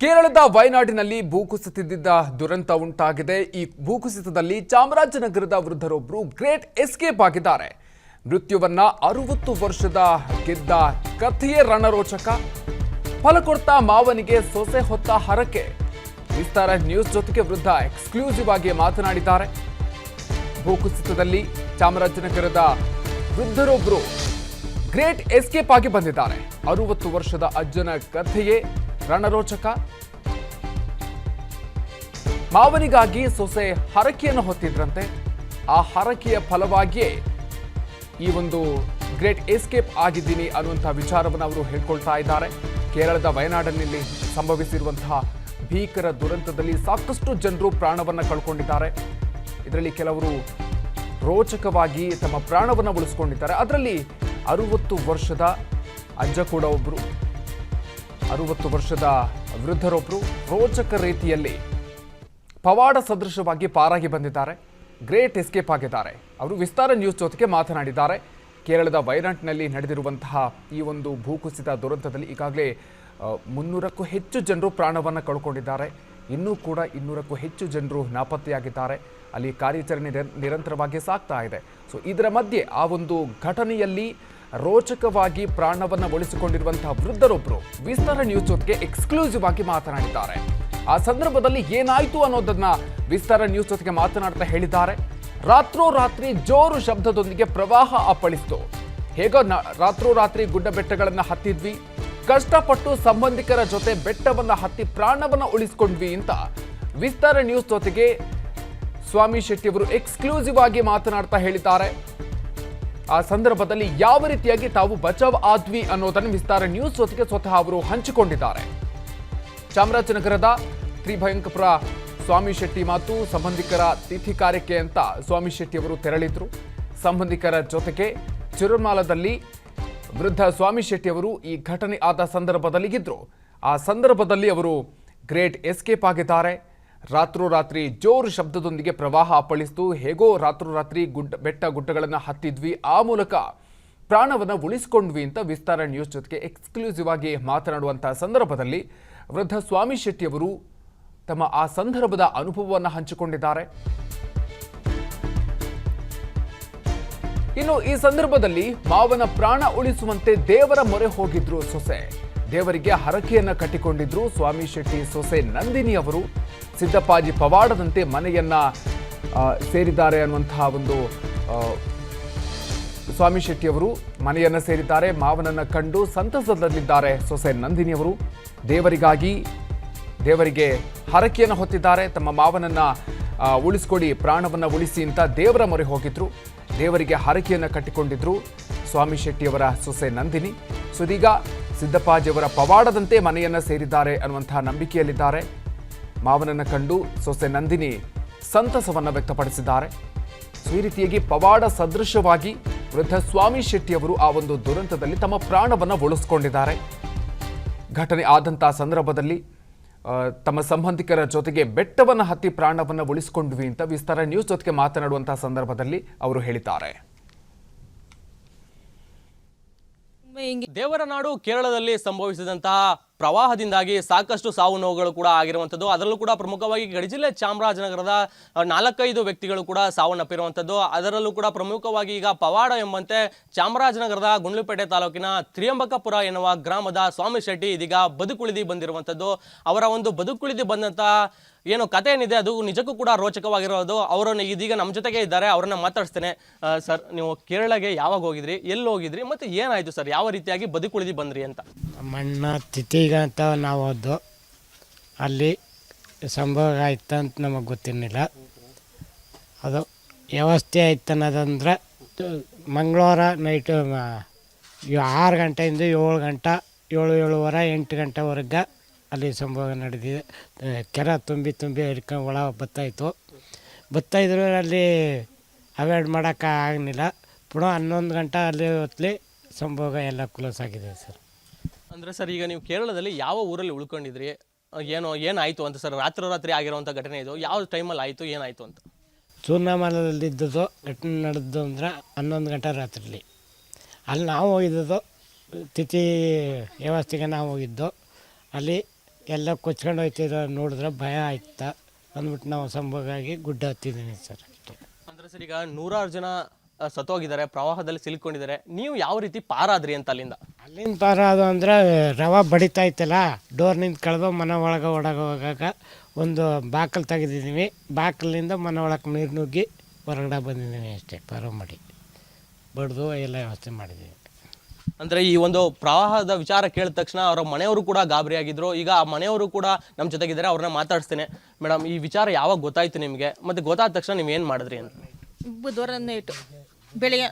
ಕೇರಳದ ವಯನಾಡಿನಲ್ಲಿ ಭೂಕುಸಿತದಿಂದ ದುರಂತ ಉಂಟಾಗಿದೆ. ಈ ಭೂಕುಸಿತದಲ್ಲಿ ಚಾಮರಾಜನಗರದ ವೃದ್ಧರೊಬ್ಬರು ಗ್ರೇಟ್ ಎಸ್ಕೇಪ್ ಆಗಿದ್ದಾರೆ. ಮೃತ್ಯುವನ್ನ 60 ವರ್ಷದ ಗೆದ್ದ ಕಥೆಯೇ ರಣರೋಚಕ. ಫಲ ಕೊಡ್ತಾ ಮಾವನಿಗೆ ಸೊಸೆ ಹೊತ್ತ ಹರಕೆ. ವಿಸ್ತಾರ ನ್ಯೂಸ್ ಜೊತೆಗೆ ವೃದ್ಧ ಎಕ್ಸ್ಕ್ಲೂಸಿವ್ ಆಗಿ ಮಾತನಾಡಿದ್ದಾರೆ. ಭೂಕುಸಿತದಲ್ಲಿ ಚಾಮರಾಜನಗರದ ವೃದ್ಧರೊಬ್ಬರು ಗ್ರೇಟ್ ಎಸ್ಕೇಪ್ ಆಗಿ ಬಂದಿದ್ದಾರೆ. 60 ವರ್ಷದ ಅಜ್ಜನ ಕಥೆಯೇ ರಣರೋಚಕ. ಮಾವನಿಗಾಗಿ ಸೊಸೆ ಹರಕೆಯನ್ನು ಹೊತ್ತಿದ್ರಂತೆ. ಆ ಹರಕೆಯ ಫಲವಾಗಿಯೇ ಈ ಒಂದು ಗ್ರೇಟ್ ಎಸ್ಕೇಪ್ ಆಗಿದ್ದೀನಿ ಅನ್ನುವಂತಹ ವಿಚಾರವನ್ನು ಅವರು ಹೇಳ್ಕೊಳ್ತಾ ಇದ್ದಾರೆ. ಕೇರಳದ ವಯನಾಡಿನಲ್ಲಿ ಸಂಭವಿಸಿರುವಂತಹ ಭೀಕರ ದುರಂತದಲ್ಲಿ ಸಾಕಷ್ಟು ಜನರು ಪ್ರಾಣವನ್ನು ಕಳ್ಕೊಂಡಿದ್ದಾರೆ. ಇದರಲ್ಲಿ ಕೆಲವರು ರೋಚಕವಾಗಿ ತಮ್ಮ ಪ್ರಾಣವನ್ನು ಉಳಿಸ್ಕೊಂಡಿದ್ದಾರೆ. ಅದರಲ್ಲಿ 60 ವರ್ಷದ ಅಜ್ಜ ಕೂಡ ಒಬ್ಬರು, 60 ವರ್ಷದ ವೃದ್ಧರೊಬ್ಬರು ರೋಚಕ ರೀತಿಯಲ್ಲಿ ಪವಾಡ ಸದೃಶವಾಗಿ ಪಾರಾಗಿ ಬಂದಿದ್ದಾರೆ. ಗ್ರೇಟ್ ಎಸ್ಕೇಪ್ ಆಗಿದ್ದಾರೆ. ಅವರು ವಿಸ್ತಾರ ನ್ಯೂಸ್ ಜೊತೆಗೆ ಮಾತನಾಡಿದ್ದಾರೆ. ಕೇರಳದ ವಯನಾಡಿನಲ್ಲಿ ನಡೆದಿರುವಂತಹ ಈ ಒಂದು ಭೂಕುಸಿತ ದುರಂತದಲ್ಲಿ ಈಗಾಗಲೇ 300ಕ್ಕೂ ಹೆಚ್ಚು ಜನರು ಪ್ರಾಣವನ್ನು ಕಳ್ಕೊಂಡಿದ್ದಾರೆ. ಇನ್ನೂ ಕೂಡ 200ಕ್ಕೂ ಹೆಚ್ಚು ಜನರು ನಾಪತ್ತೆಯಾಗಿದ್ದಾರೆ. ಅಲ್ಲಿ ಕಾರ್ಯಾಚರಣೆ ನಿರಂತರವಾಗಿ ಸಾಗ್ತಾ ಇದೆ. ಸೊ ಇದರ ಮಧ್ಯೆ ಆ ಒಂದು ಘಟನೆಯಲ್ಲಿ ರೋಚಕವಾಗಿ ಪ್ರಾಣವನ್ನು ಉಳಿಸಿಕೊಂಡಿರುವಂತಹ ವೃದ್ಧರೊಬ್ಬರು ವಿಸ್ತಾರ ನ್ಯೂಸ್ ಜೊತೆಗೆ ಎಕ್ಸ್ಕ್ಲೂಸಿವ್ ಆಗಿ ಮಾತನಾಡಿದ್ದಾರೆ. ಆ ಸಂದರ್ಭದಲ್ಲಿ ಏನಾಯ್ತು ಅನ್ನೋದನ್ನ ವಿಸ್ತಾರ ನ್ಯೂಸ್ ಜೊತೆಗೆ ಮಾತನಾಡ್ತಾ ಹೇಳಿದ್ದಾರೆ. ರಾತ್ರೋರಾತ್ರಿ ಜೋರು ಶಬ್ದದೊಂದಿಗೆ ಪ್ರವಾಹ ಅಪ್ಪಳಿಸಿತು. ಹೇಗೋ ರಾತ್ರೋರಾತ್ರಿ ಗುಡ್ಡ ಬೆಟ್ಟಗಳನ್ನ ಹತ್ತಿದ್ವಿ, ಕಷ್ಟಪಟ್ಟು ಸಂಬಂಧಿಕರ ಜೊತೆ ಬೆಟ್ಟವನ್ನ ಹತ್ತಿ ಪ್ರಾಣವನ್ನ ಉಳಿಸ್ಕೊಂಡ್ವಿ ಅಂತ ವಿಸ್ತಾರ ನ್ಯೂಸ್ ಜೊತೆಗೆ ಸ್ವಾಮಿ ಶೆಟ್ಟಿಯವರು ಎಕ್ಸ್ಕ್ಲೂಸಿವ್ ಆಗಿ ಮಾತನಾಡ್ತಾ ಹೇಳಿದ್ದಾರೆ. ಆ ಸಂದರ್ಭದಲ್ಲಿ ಯಾವ ರೀತಿಯಾಗಿ ತಾವು ಬಚಾವ್ ಆದ್ವಿ ಅನ್ನೋದನ್ನು ವಿಸ್ತಾರ ನ್ಯೂಸ್ ಜೊತೆಗೆ ಸ್ವತಃ ಅವರು ಹಂಚಿಕೊಂಡಿದ್ದಾರೆ. ಚಾಮರಾಜನಗರದ ತ್ರಿಭಯಂಕರ ಸ್ವಾಮಿ ಶೆಟ್ಟಿ ಮಾತು, ಸಂಬಂಧಿಕರ ತಿಥಿ ಕಾರ್ಯಕ್ಕೆ ಅಂತ ಸ್ವಾಮಿ ಶೆಟ್ಟಿಯವರು ತೆರಳಿದ್ರು. ಸಂಬಂಧಿಕರ ಜೊತೆಗೆ ಚಿರುಮಾಲದಲ್ಲಿ ವೃದ್ಧ ಸ್ವಾಮಿ ಶೆಟ್ಟಿಯವರು ಈ ಘಟನೆ ಆದ ಸಂದರ್ಭದಲ್ಲಿ ಇದ್ರು. ಆ ಸಂದರ್ಭದಲ್ಲಿ ಅವರು ಗ್ರೇಟ್ ಎಸ್ಕೇಪ್ ಆಗಿದ್ದಾರೆ. ರಾತ್ರೋರಾತ್ರಿ ಜೋರು ಶಬ್ದದೊಂದಿಗೆ ಪ್ರವಾಹ ಅಪ್ಪಳಿಸಿತು. ಹೇಗೋ ರಾತ್ರೋರಾತ್ರಿ ಬೆಟ್ಟ ಗುಡ್ಡಗಳನ್ನು ಹತ್ತಿದ್ವಿ, ಆ ಮೂಲಕ ಪ್ರಾಣವನ್ನು ಉಳಿಸಿಕೊಂಡ್ವಿ ಅಂತ ವಿಸ್ತಾರ ನ್ಯೂಸ್ ಜೊತೆಗೆ ಎಕ್ಸ್ಕ್ಲೂಸಿವ್ ಆಗಿ ಮಾತನಾಡುವಂತಹ ಸಂದರ್ಭದಲ್ಲಿ ವೃದ್ಧ ಸ್ವಾಮಿ ಶೆಟ್ಟಿಯವರು ತಮ್ಮ ಆ ಸಂದರ್ಭದ ಅನುಭವವನ್ನು ಹಂಚಿಕೊಂಡಿದ್ದಾರೆ. ಇನ್ನು ಈ ಸಂದರ್ಭದಲ್ಲಿ ಮಾವನ ಪ್ರಾಣ ಉಳಿಸುವಂತೆ ದೇವರ ಮೊರೆ ಹೋಗಿದ್ರು ಸೊಸೆ. ದೇವರಿಗೆ ಹರಕೆಯನ್ನ ಕಟ್ಟಿಕೊಂಡಿದ್ರು ಸ್ವಾಮಿ ಶೆಟ್ಟಿ ಸೊಸೆ ನಂದಿನಿ ಅವರು. ಸಿದ್ದಪ್ಪಾಜಿ ಪವಾಡದಂತೆ ಮನೆಯನ್ನ ಸೇರಿದ್ದಾರೆ ಅನ್ನುವಂತಹ ಒಂದು ಸ್ವಾಮಿ ಶೆಟ್ಟಿಯವರು ಮನೆಯನ್ನ ಸೇರಿದ್ದಾರೆ. ಮಾವನನ್ನ ಕಂಡು ಸಂತಸದಲ್ಲಿದ್ದಾರೆ ಸೊಸೆ ನಂದಿನಿ ಅವರು. ದೇವರಿಗೆ ಹರಕೆಯನ್ನು ಹೊತ್ತಿದ್ದಾರೆ. ತಮ್ಮ ಮಾವನನ್ನ ಉಳಿಸ್ಕೊಡಿ, ಪ್ರಾಣವನ್ನ ಉಳಿಸಿ ಅಂತ ದೇವರ ಮೊರೆ ಹೋಗಿದ್ರು. ದೇವರಿಗೆ ಹರಕೆಯನ್ನು ಕಟ್ಟಿಕೊಂಡಿದ್ರು ಸ್ವಾಮಿ ಶೆಟ್ಟಿಯವರ ಸೊಸೆ ನಂದಿನಿ. ಸೊ ಇದೀಗ ಸಿದ್ದಪ್ಪಾಜಿಯವರ ಪವಾಡದಂತೆ ಮನೆಯನ್ನ ಸೇರಿದ್ದಾರೆ ಅನ್ನುವಂತಹ ನಂಬಿಕೆಯಲ್ಲಿದ್ದಾರೆ. ಮಾವನನ್ನ ಕಂಡು ಸೊಸೆ ನಂದಿನಿ ಸಂತಸವನ್ನ ವ್ಯಕ್ತಪಡಿಸಿದ್ದಾರೆ. ಸೊ ಈ ರೀತಿಯಾಗಿ ಪವಾಡ ಸದೃಶವಾಗಿ ವೃದ್ಧ ಸ್ವಾಮಿ ಶೆಟ್ಟಿಯವರು ಆ ಒಂದು ದುರಂತದಲ್ಲಿ ತಮ್ಮ ಪ್ರಾಣವನ್ನ ಉಳಿಸ್ಕೊಂಡಿದ್ದಾರೆ. ಘಟನೆ ಆದಂತಹ ಸಂದರ್ಭದಲ್ಲಿ ತಮ್ಮ ಸಂಬಂಧಿಕರ ಜೊತೆಗೆ ಬೆಟ್ಟವನ್ನು ಹತ್ತಿ ಪ್ರಾಣವನ್ನು ಉಳಿಸಿಕೊಂಡ್ವಿ ಅಂತ ವಿಸ್ತಾರ ನ್ಯೂಸ್ ಜೊತೆಗೆ ಮಾತನಾಡುವಂತಹ ಸಂದರ್ಭದಲ್ಲಿ ಅವರು ಹೇಳಿದ್ದಾರೆ. ದೇವರ ನಾಡು ಕೇರಳದಲ್ಲಿ ಸಂಭವಿಸಿದಂತಹ ಪ್ರವಾಹದಿಂದಾಗಿ ಸಾಕಷ್ಟು ಸಾವು ನೋವುಗಳು ಕೂಡ ಆಗಿರುವಂಥದ್ದು. ಅದರಲ್ಲೂ ಕೂಡ ಪ್ರಮುಖವಾಗಿ ಗಡಿ ಜಿಲ್ಲೆ ಚಾಮರಾಜನಗರದ 4-5 ವ್ಯಕ್ತಿಗಳು ಕೂಡ ಸಾವನ್ನಪ್ಪಿರುವಂಥದ್ದು. ಅದರಲ್ಲೂ ಕೂಡ ಪ್ರಮುಖವಾಗಿ ಈಗ ಪವಾಡ ಎಂಬಂತೆ ಚಾಮರಾಜನಗರದ ಗುಂಡ್ಲುಪೇಟೆ ತಾಲೂಕಿನ ತ್ರಿಯಂಬಕಪುರ ಎನ್ನುವ ಗ್ರಾಮದ ಸ್ವಾಮಿ ಶೆಟ್ಟಿ ಇದೀಗ ಬದುಕುಳಿದಿ ಬಂದಿರುವಂಥದ್ದು. ಅವರ ಒಂದು ಬದುಕುಳಿದಿ ಬಂದಂತಹ ಏನು ಕಥೆ ಏನಿದೆ ಅದು ನಿಜಕ್ಕೂ ಕೂಡ ರೋಚಕವಾಗಿರೋದು. ಅವರನ್ನು ಇದೀಗ ನಮ್ಮ ಜೊತೆಗೆ ಇದ್ದಾರೆ, ಅವರನ್ನ ಮಾತಾಡಿಸ್ತೇನೆ. ಸರ್, ನೀವು ಕೇರಳಗೆ ಯಾವಾಗ ಹೋಗಿದ್ರಿ, ಎಲ್ಲಿ ಹೋಗಿದ್ರಿ, ಮತ್ತು ಏನಾಯಿತು ಸರ್, ಯಾವ ರೀತಿಯಾಗಿ ಬದುಕುಳಿದಿ ಬಂದ್ರಿ ಅಂತ? ಮಣ್ಣ ತಿಥಿಗೆ ಅಂತ ನಾವು ಹೋದ್ದು. ಅಲ್ಲಿ ಸಂಭವ ಆಯ್ತು ಅಂತ ನಮಗೆ ಗೊತ್ತಿರಲಿಲ್ಲ. ಅದು ವ್ಯವಸ್ಥೆ ಆಯ್ತು ಅನ್ನೋದಂದ್ರೆ ಮಂಗಳವಾರ ನೈಟು 6 ಗಂಟೆಯಿಂದ 7 ಗಂಟೆ 7-7:15 8 ಗಂಟೆವರೆಗೆ ಅಲ್ಲಿ ಸಂಭವ ನಡೆದಿದೆ. ಕೆರೆ ತುಂಬಿ ಹಿಡ್ಕೊಂಡು ಒಳ ಬತ್ತಾಯಿದ್ರು. ಅಲ್ಲಿ ಅವಾಯ್ಡ್ ಮಾಡೋಕ್ಕೆ ಆಗಲಿಲ್ಲ. ಪುನಃ 11 ಗಂಟೆ ಅಲ್ಲಿ ಹೊತ್ತಲಿ ಸಂಭೋಗ ಎಲ್ಲ ಕ್ಲೋಸ್ ಆಗಿದೆ ಸರ್. ಅಂದರೆ ಸರ್, ಈಗ ನೀವು ಕೇರಳದಲ್ಲಿ ಯಾವ ಊರಲ್ಲಿ ಉಳ್ಕೊಂಡಿದ್ರಿ, ಏನಾಯಿತು ಅಂತ ಸರ್? ರಾತ್ರಿ ಆಗಿರುವಂಥ ಘಟನೆ ಇದು ಯಾವ ಟೈಮಲ್ಲಿ ಆಯಿತು, ಏನಾಯಿತು ಅಂತ? ಚೂರ್ಣಮಾಲದಲ್ಲಿದ್ದದ್ದು ಘಟನೆ ನಡೆದು ಅಂದರೆ 11 ಗಂಟೆ ರಾತ್ರಿಲಿ. ಅಲ್ಲಿ ನಾವು ಹೋಗಿದ್ದು ತಿಥಿ ವ್ಯವಸ್ಥೆಗೆ ನಾವು ಹೋಗಿದ್ದು. ಅಲ್ಲಿ ಎಲ್ಲ ಕೊಚ್ಕೊಂಡು ಹೋಯ್ತಿದ್ರು ನೋಡಿದ್ರೆ ಭಯ ಆಯ್ತಾ ಅಂದ್ಬಿಟ್ಟು ನಾವು ಸಂಭೋಗಾಗಿ ಗುಡ್ಡ ಹತ್ತಿದ್ದೀನಿ ಸರ್ ಅಷ್ಟೇ. ಅಂದ್ರೆ ಸರ್ ಈಗ 100 ಜನ ಸತ್ತೋಗಿದ್ದಾರೆ, ಪ್ರವಾಹದಲ್ಲಿ ಸಿಲ್ಕೊಂಡಿದ್ದಾರೆ, ನೀವು ಯಾವ ರೀತಿ ಪಾರಾದ್ರಿ ಅಂತ ಅಲ್ಲಿಂದ? ಅಲ್ಲಿಂದ ಪಾರ ಅದು ಅಂದರೆ ರವೆ ಬಡಿತಾ ಇತ್ತಲ್ಲ, ಡೋರ್ನಿಂದ ಕಳೆದು ಮನೆ ಒಳಗೆ ಹೋಗಾಗ ಒಂದು ಬಾಕಲು ತೆಗೆದಿದ್ದೀವಿ, ಬಾಕಲಿಂದ ಮನೆ ಒಳಗೆ ನೀರು ನುಗ್ಗಿ ಹೊರಗಡೆ ಬಂದಿದ್ದೀವಿ ಅಷ್ಟೇ. ಪಾರ ಮಾಡಿ ಬಡ್ದು ಎಲ್ಲ ವ್ಯವಸ್ಥೆ ಮಾಡಿದ್ದೀವಿ. ಅಂದರೆ ಈ ಒಂದು ಪ್ರವಾಹದ ವಿಚಾರ ಕೇಳಿದ ತಕ್ಷಣ ಅವರ ಮನೆಯವರು ಕೂಡ ಗಾಬರಿ ಆಗಿದ್ರು. ಈಗ ಆ ಮನೆಯವರು ಕೂಡ ನಮ್ಮ ಜೊತೆಗಿದ್ದಾರೆ, ಅವ್ರನ್ನ ಮಾತಾಡಿಸ್ತೇನೆ. ಮೇಡಮ್, ಈ ವಿಚಾರ ಯಾವಾಗ ಗೊತ್ತಾಯ್ತು ನಿಮಗೆ, ಮತ್ತು ಗೊತ್ತಾದ ತಕ್ಷಣ ನೀವು ಏನು ಮಾಡಿದ್ರಿ ಅಂತ? ಬುಧವಾರ ನೈಟು ಬೆಳಿಗ್ಗೆ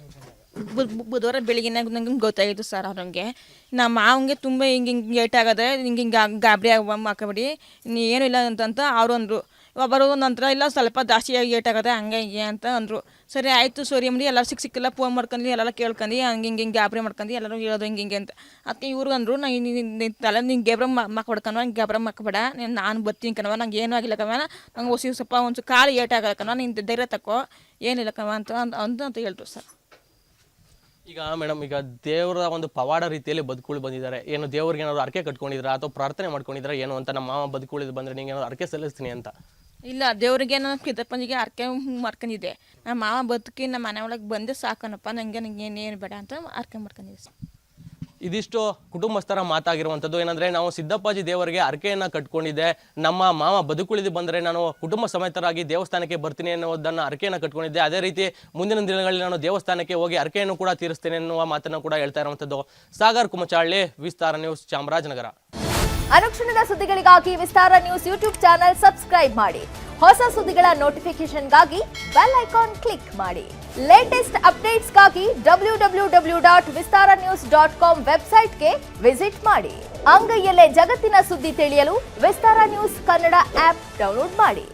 ಬುಧವಾರ ಬೆಳಿಗ್ಗೆ ನಂಗೆ ಗೊತ್ತಾಗಿತ್ತು ಸರ್. ಅವ್ರಂಗೆ ನಮ್ಮ ಮಾವಂಗೆ ತುಂಬ ಹಿಂಗೆ ಏಟಾಗದೆ, ಹಿಂಗೆ ಗಾಬರಿ ಹಾಕಬೇಡಿ, ನೀ ಏನೂ ಇಲ್ಲ ಅಂತ ಅವರು ಅಂದರು. ಒಬ್ಬರು ನಂತರ ಇಲ್ಲ ಸ್ವಲ್ಪ ಜಾಸ್ತಿ ಏಟಾಗದೆ ಹಂಗೆ ಹಿಂಗೆ ಅಂತ ಅಂದರು. ಸರಿ ಆಯಿತು ಸರಿ ಮಾಡಿ ಎಲ್ಲರೂ ಸಿಕ್ಕಿಲ್ಲ ಫೋನ್ ಮಾಡ್ಕೊಂಡು ಎಲ್ಲೆಲ್ಲ ಕೇಳ್ಕೊಂಡು ಹಂಗೆ ಹಿಂಗೆ ಗಾಬರಿ ಮಾಡ್ಕೊಂಡು ಎಲ್ಲರೂ ಹೇಳೋದು ಹಿಂಗೆ ಹಿಂಗೆ ಅಂತ. ಅದಕ್ಕೆ ಇವ್ರು ಅಂದರು, ನಿನ್ನ ತಲೆ ನಿಂಗೆ ಗಾಬ್ರ ಮಕ್ಕಬೇಡ್ಕನವ, ಹಿಂಗೆ ಗಾಬ್ರ ಮಕ್ಕಬೇಡ, ನಾನು ಬರ್ತೀನಿ ಕಣವ, ನಂಗೆ ಏನೂ ಆಗಿಲ್ಲ ಕವ, ನಂಗೆ ಹೊಸಿ ಸ್ವಲ್ಪ ಒಂದು ಕಾಲು ಏಟಾಗಲ್ಲ ಕಣವ, ನಿಂದು ಧೈರ್ಯ ತಕ್ಕೋ, ಏನಿಲ್ಲ ಕವ ಅಂತ ಹೇಳ್ರು ಸರ್. ಈಗ ಮೇಡಮ್, ಈಗ ದೇವರ ಒಂದು ಪವಾಡ ರೀತಿಯಲ್ಲಿ ಬದುಕುಳಿ ಬಂದಿದ್ದಾರೆ. ಏನು ದೇವ್ರಿಗೆ ಏನಾದ್ರು ಅರ್ಕೆ ಕಟ್ಕೊಂಡಿದ್ರ ಅಥವಾ ಪ್ರಾರ್ಥನೆ ಮಾಡ್ಕೊಂಡಿದ್ರ ಏನು ಅಂತ? ನಮ್ಮ ಮಾವ ಬದುಕುಳಿದು ಬಂದರೆ ನಿಂಗೆ ಏನಾದ್ರು ಅರ್ಕೆ ಸಲ್ಲಿಸ್ತೀನಿ ಅಂತ? ಇಲ್ಲ, ದೇವ್ರಿಗೆ ನಾನು ಕಿತ್ತಪ್ಪನಿಗೆ ಅರ್ಕೆ ಮಾಡ್ಕೊಂಡಿದ್ದೆ. ನಮ್ಮ ಮಾವ ಬದುಕಿ ನಮ್ಮ ಮನೆ ಒಳಗೆ ಬಂದೆ ಸಾಕನಪ್ಪ, ನನಗೆ ಏನು ಬೇಡ ಅಂತ ಅರ್ಕೆ ಮಾಡ್ಕೊಂಡಿದ್ದೆ ಸರ್. ಇದಿಷ್ಟು ಕುಟುಂಬಸ್ಥರ ಮಾತಾಗಿರುವಂಥದ್ದು. ಏನಂದರೆ, ನಾವು ಸಿದ್ದಪ್ಪಾಜಿ ದೇವರಿಗೆ ಅರ್ಕೆಯನ್ನು ಕಟ್ಕೊಂಡಿದ್ದೆ, ನಮ್ಮ ಮಾವ ಬದುಕುಳಿದು ಬಂದರೆ ನಾನು ಕುಟುಂಬ ಸಮೇತರಾಗಿ ದೇವಸ್ಥಾನಕ್ಕೆ ಬರ್ತೀನಿ ಅನ್ನೋದನ್ನು ಅರ್ಕೆಯನ್ನು ಕಟ್ಕೊಂಡಿದ್ದೆ. ಅದೇ ರೀತಿ ಮುಂದಿನ ದಿನಗಳಲ್ಲಿ ನಾನು ದೇವಸ್ಥಾನಕ್ಕೆ ಹೋಗಿ ಅರ್ಕೆಯನ್ನು ಕೂಡ ತೀರಿಸ್ತೇನೆ ಎನ್ನುವ ಮಾತನ್ನು ಕೂಡ ಹೇಳ್ತಾ ಇರುವಂಥದ್ದು. ಸಾಗರ್ ಕುಮಚಾಳ್ಳಿ, ವಿಸ್ತಾರ ನ್ಯೂಸ್, ಚಾಮರಾಜನಗರ. ಅನುಕ್ಷಣದ ಸುದ್ದಿಗಳಿಗಾಗಿ ವಿಸ್ತಾರ ನ್ಯೂಸ್ ಯೂಟ್ಯೂಬ್ ಚಾನೆಲ್ ಸಬ್ಸ್ಕ್ರೈಬ್ ಮಾಡಿ. ಹೊಸ ಸುದ್ದಿಗಳ ನೋಟಿಫಿಕೇಶನ್ಗಾಗಿ ಬೆಲ್ ಐಕಾನ್ ಕ್ಲಿಕ್ ಮಾಡಿ. ಲೇಟೆಸ್ಟ್ ಅಪ್ಡೇಟ್ಸ್ಗಾಗಿ www.vistaranews.com ವೆಬ್ಸೈಟ್ಗೆ ವಿಸಿಟ್ ಮಾಡಿ. ಅಂಗೈಯಲ್ಲೇ ಜಗತ್ತಿನ ಸುದ್ದಿ ತಿಳಿಯಲು ವಿಸ್ತಾರ ನ್ಯೂಸ್ ಕನ್ನಡ ಆಪ್ ಡೌನ್ಲೋಡ್ ಮಾಡಿ.